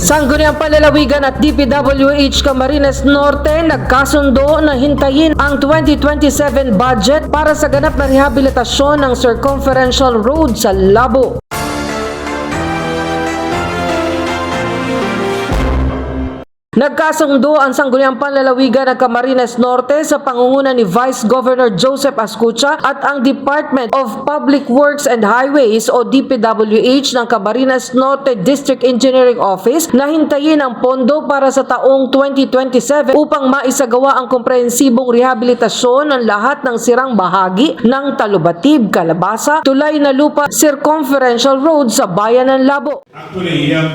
Sangguniang Panlalawigan at DPWH Camarines Norte nagkasundo na hintayin ang 2027 budget para sa ganap na rehabilitasyon ng Circumferential Road sa Labo. Nagkasundo ang Sangguniang Panlalawigan ng Camarines Norte sa pangunguna ni Vice Governor Joseph Ascucha at ang Department of Public Works and Highways o DPWH ng Camarines Norte District Engineering Office na hintayin ang pondo para sa taong 2027 upang maisagawa ang komprehensibong rehabilitasyon ng lahat ng sirang bahagi ng Talubatib, Calabasa, Tulay na Lupa, Circumferential Road sa Bayan ng Labo. Actually, yung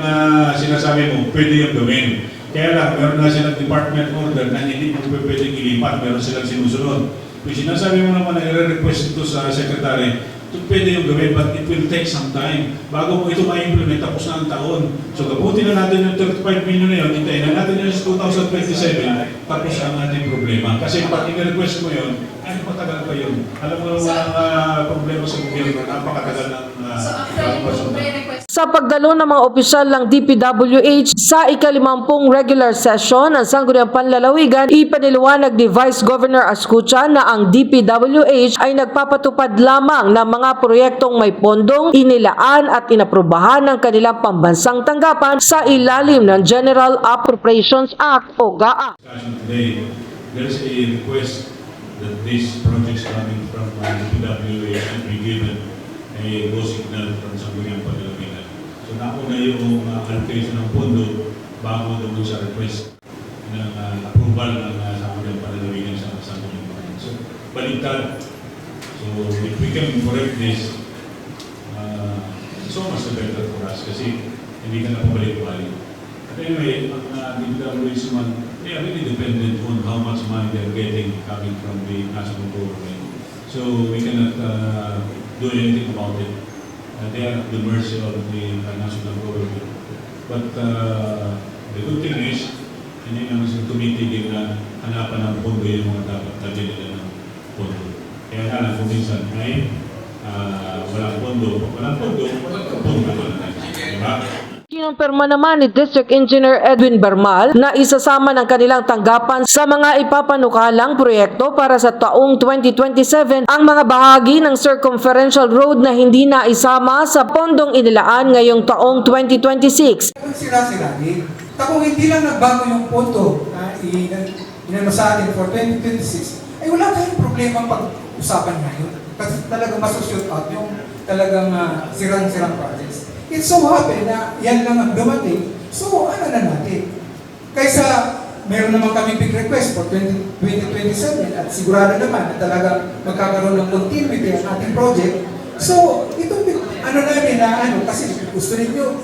sinasabi mo, pwede yung gawin. Kaya lang, meron na silang department order na hindi mo pwedeng ilipat, meron silang sinusunod. Kung sinasabi mo naman na i-request ito sa secretary, ito pwede yung gawin, but it will take some time. Bago mo ito ma-implement, tapos na ang taon. So, kabuti na natin yung 35 million na yun, hintayin na natin yung 2027, tapos ang ating problema. Kasi pag i-request mo yun, ay matagal pa yun. Alam mo walang problema sa gobyerno, napakatagal ng Sa pagdalo ng mga opisyal ng DPWH sa ika-50 regular session ng Sangguniang Panlalawigan, ipiniliwanag ni Vice Governor Ascucha na ang DPWH ay nagpapatupad lamang ng mga proyektong may pondong inilaan at inaprubahan ng kanilang pambansang tanggapan sa ilalim ng General Appropriations Act o GAA. Today, there is a request that these projects coming from DPWH should be given a go signal from Sangguniang Panlalawigan. So nauna yung allocation ng pondo bago doon sa request ng approval ng Sangguniang Panlalawigan sa Sangguniang Panlalawigan. So baliktad. So if we can correct this, so much better for us kasi hindi ka na pabalik-balik. But anyway, ang DPWH man, they are really dependent on how much money they are getting coming from the national government. So we cannot do anything about it. They are at the mercy of the national government. But the good thing is, hindi naman sila tumitigil na hanapan ng pondo yung mga dapat lagyan nila ng pondo. Kaya nga lang kung minsan ay walang pondo naman. Diba? Kinumpirma naman ni District Engineer Edwin Bermal na isasama ng kanilang tanggapan sa mga ipapanukalang proyekto para sa taong 2027 ang mga bahagi ng Circumferential Road na hindi na isama sa pondong inilaan ngayong taong 2026. Sila-sila. Kung hindi lang nagbago yung pondo na inano sa atin for 2026, ay wala tayong problema pag-usapan ngayon. Kasi talagang masushoot out yung talagang sirang-sirang projects. It so happen na yan lang ang dumating, so ano na natin? Kaysa meron naman kami big request for 2027 at sigurado naman na talagang magkakaroon ng continuity ang ating project. So, ito ano namin na kasi gusto ninyo,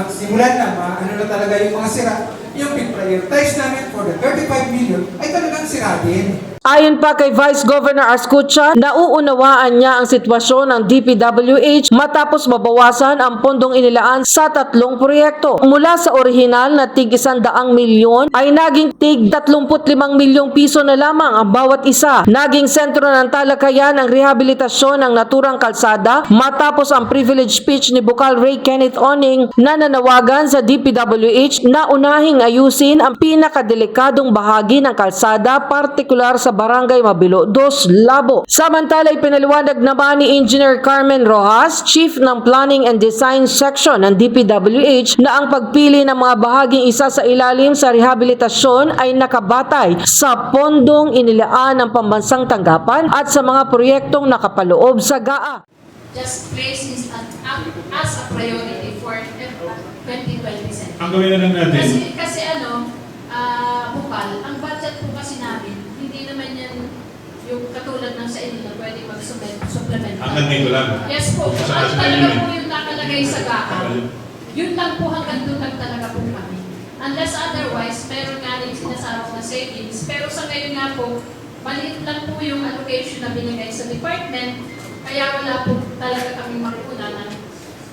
simulan na, na talaga yung mga sira, yung prioritize namin for the 35 million ay talagang sira din. Ayon pa kay Vice Governor Ascucha, nauunawaan niya ang sitwasyon ng DPWH matapos mabawasan ang pondong inilaan sa 3 proyekto. Mula sa orihinal na tig 100 milyon ay naging tig 35 milyong piso na lamang ang bawat isa. Naging sentro ng talakayan ang rehabilitasyon ng naturang kalsada matapos ang privilege speech ni Bukal Ray Kenneth Oning na nanawagan sa DPWH na unahing ayusin ang pinakadelikadong bahagi ng kalsada, partikular sa Barangay Mabilo 2, Labo. Samantala, ipinaliwanag naman ni Engineer Carmen Rojas, Chief ng Planning and Design Section ng DPWH, na ang pagpili ng mga bahaging isa sa ilalim sa rehabilitasyon ay nakabatay sa pondong inilaan ng pambansang tanggapan at sa mga proyektong nakapaloob sa GAA. Just place is as a priority for 2027. Ang gawin na lang natin. Kasi Bukal, ang budget po kasi namin, hindi naman yan yung katulad ng sa inyo na pwede mag-supplement. Hanggang dito lang. Yes po. Ang talaga po yung nakalagay sa GAA. Yun lang po hanggang doon lang talaga po kami. Unless otherwise, meron nga rin sinasabi na savings. Pero sa ngayon nga po, maliit lang po yung allocation na binigay sa department. Kaya wala po talaga kami makukunanan.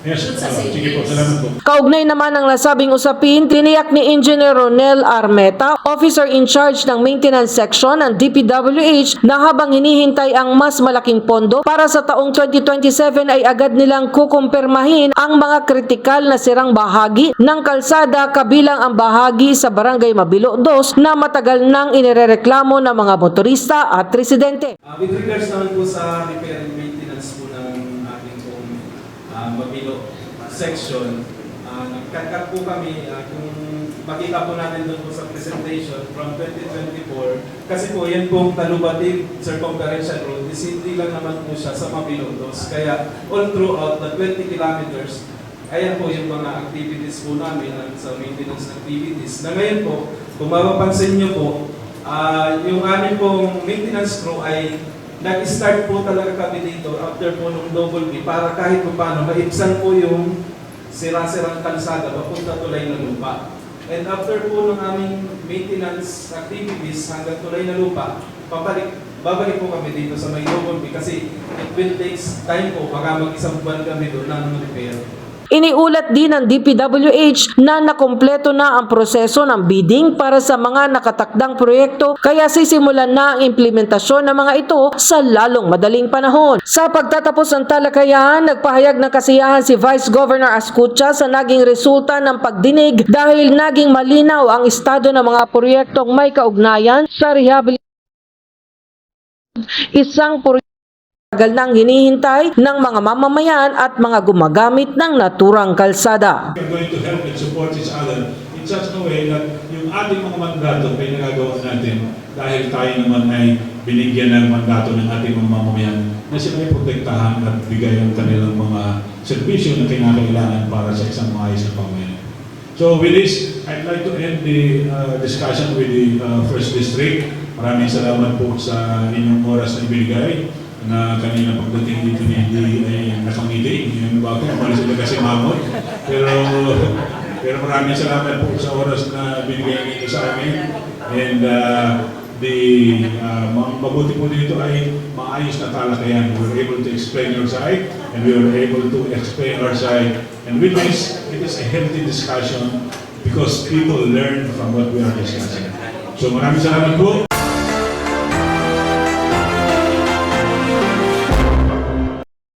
Yes, dun sa sige po, savings. salamat po. Kaugnay naman ng nasabing usapin, tiniyak ni Engineer Ronel Armeta, Officer in Charge ng Maintenance Section ng DPWH, na habang hinihintay ang mas malaking pondo para sa taong 2027 ay agad nilang kukumpirmahin ang mga kritikal na sirang bahagi ng kalsada kabilang ang bahagi sa Barangay Mabilo 2 na matagal nang inirereklamo ng mga motorista at residente. With regards naman po sa repair and maintenance po ng ating pong Mabilo section, nagkatkat po kami kung makita po natin doon po sa presentation from 2024, kasi po yan pong Talubatid Circumferential Road, is hindi lang naman po siya sa Mabilo 2. Kaya all throughout the 20 kilometers, ayan po yung mga activities po namin sa maintenance activities. Na ngayon po, kung mapapansin nyo po, yung aming pong maintenance crew ay nag-start po talaga kami dito after po nung double B para kahit po paano maibsan po yung sira-sirang kalsada papunta tulay na lupa. And after po ng aming maintenance activities hanggang tulay na lupa, babalik po kami dito sa may double B kasi it will take time po, baka mag-isang buwan kami doon ng repair. Iniulat din ng DPWH na nakumpleto na ang proseso ng bidding para sa mga nakatakdang proyekto, kaya sisimulan na ang implementasyon ng mga ito sa lalong madaling panahon. Sa pagtatapos ng talakayan, nagpahayag ng kasiyahan si Vice Governor Ascucha sa naging resulta ng pagdinig dahil naging malinaw ang estado ng mga proyektong may kaugnayan sa rehabilitasyon. Isang proyekto tagal nang hinihintay ng mga mamamayan at mga gumagamit ng naturang kalsada. We are going to help and support each other in such a way that yung ating mga mandato ay nagagawa natin dahil tayo naman ay binigyan ng mandato ng ating mga mamamayan na sila ay protektahan at bigay ang kanilang mga serbisyo na kinakailangan para sa isang maayos na pamamayan. So with this, I'd like to end the discussion with the First District. Maraming salamat po sa inyong oras na ibinigay, na kanina pagdating dito hindi ay nakangiti. Yung bakit, umalis sila kasi mamot. Pero maraming salamat po sa oras na binigay nito sa amin. And mabuti po dito ay maayos na talakayan. We were able to explain your side and we were able to explain our side. And with this, it is a healthy discussion because people learn from what we are discussing. So maraming salamat po.